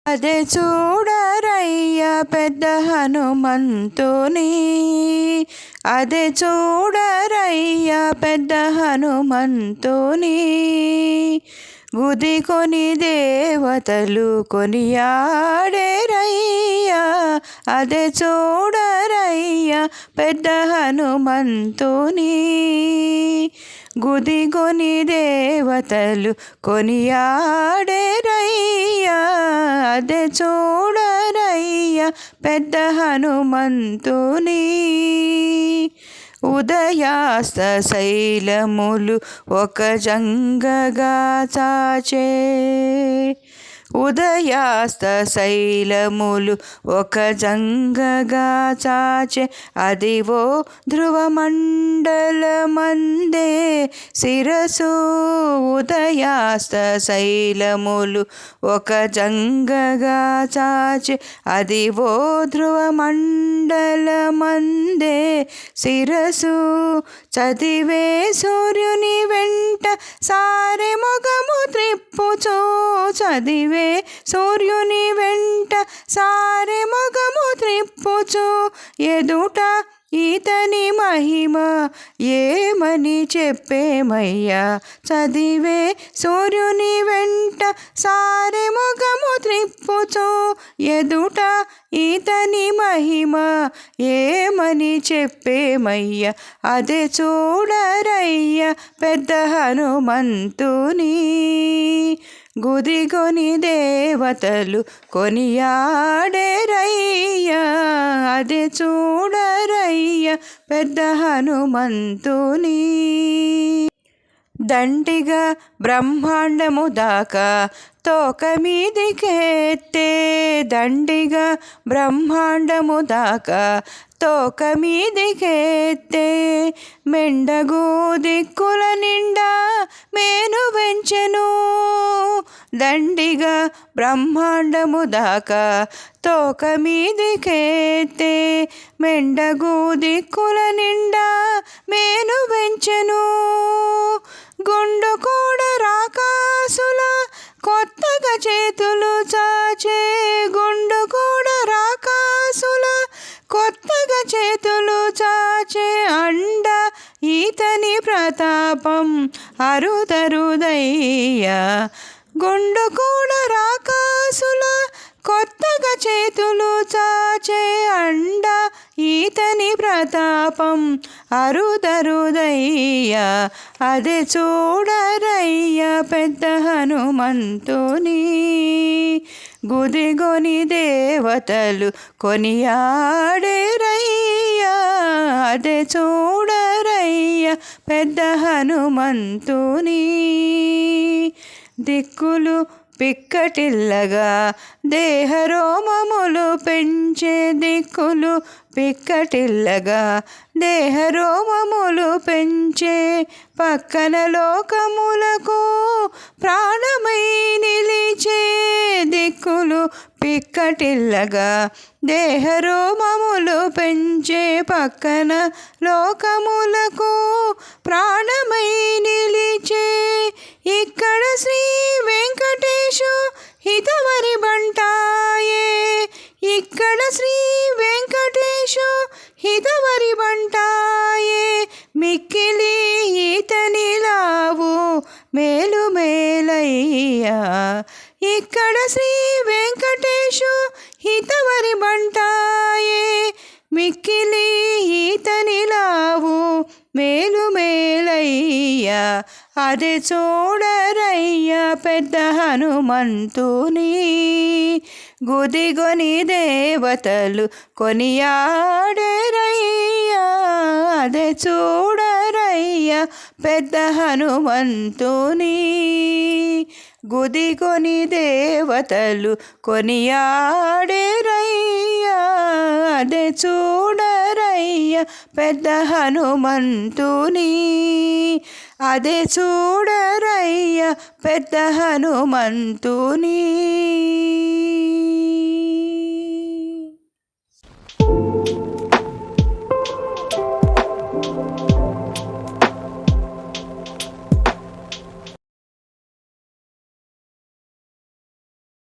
అదే చూడరయ్యా పెద్ద హనుమంతుని, అదే చూడరయ్యా పెద్ద హనుమంతుని. గుదికొని దేవతలు కొనియాడేరయ్యా, అదే చూడరయ్యా పెద్ద హనుమంతుని. గుదికొని దేవతలు కొనియాడేరయ్యా, అదే చూడరయ్యా పెద్ద హనుమంతుని. ఉదయాస్త శైలములు ఒక జంగగా చాచే, ఉదయాస్త శైలములు ఒక జంగగా చాచే. అదివో ధ్రువమండలమందే శిరసు, ఉదయాస్త శైలములు ఒక జంగగా చాచే. అదివో ధ్రువమండలమందే శిరసు. చదివే సూర్యుని వెంట సారె మొగము త్రిప్పుచూ, చదివే సూర్యుని వెంట సారె మొగము త్రిప్పుచు. ఎదుట ఈతని మహిమ ఏమని చెప్పేమయ్యా, చదివే సూర్యుని వెంట సారె మొగము త్రిప్పుచు. ఎదుట ఈతని మహిమ ఏమని చెప్పేమయ్యా, అదే చూడరయ్యా పెద్ద హనుమంతుని. గుదికొని దేవతలు కొనియాడేరయ్యా, అదే చూడరయ్యా పెద్ద హనుమంతుని. దండిగా బ్రహ్మాండము దాకా తోక మీదికెత్తే, దండిగా బ్రహ్మాండము దాకా తోక మీదికెత్తే. మెండగు దిక్కుల నిండా మేను వెంచెను, దండిగా బ్రహ్మాండము దాకా తోక మీదికెత్తే. మెండగు దిక్కుల నిండా మేను వెంచెను. గుండు కూడా రాకాసుల కొత్తగా చేతులు చాచే, గుండు కూడా రాకాసుల కొత్తగా చేతులు చాచే. అండ ఈతని ప్రతాపం అరుదరుదయ్యా, గుండు కూడా రాకాసుల కొత్తగా చేతులు చాచే. అండ ఈతని ప్రతాపం అరుదరుదయ్యా, అదే చూడరయ్యా పెద్ద హనుమంతుని. గుదిగొని దేవతలు కొనియాడేరయ్యా, అదే చూడరయ్యా పెద్ద హనుమంతుని. దిక్కులు పిక్కటిల్లగా దేహరోమములు పెంచే, దిక్కులు పిక్కటిల్లగా దేహరోమములు పెంచే. పక్కన లోకములకు ప్రాణమై నిలిచే, దిక్కులు పిక్కటిల్లగా దేహరోమములు పెంచే. పక్కన లోకములకు ప్రాణమై నిలిచే. ఇక్కడ శ్రీ వెంకటేశు హితవరి బంటాయే, ఇక్కడ శ్రీ వెంకటేశు హితవరి బంటాయే. మిక్కిలి ఈతని లావు మేలు మేలయ్యా, ఇక్కడ శ్రీ వెంకటేశు హితవరి బంటాయే. మిక్కిలి ఈతని లావు మేలు మేలయ్యా, అదే చూడరయ్యా పెద్ద హనుమంతుని. గుదిగొని దేవతలు కొనియాడేరయ్యా, అదే చూడరయ్యా పెద్ద హనుమంతుని. గుదిగొని దేవతలు కొనియాడేరయ్యా, అదే చూడరయ్యా పెద్ద హనుమంతుని. అదే చూడరయ్యా పెద్ద హనుమంతుని.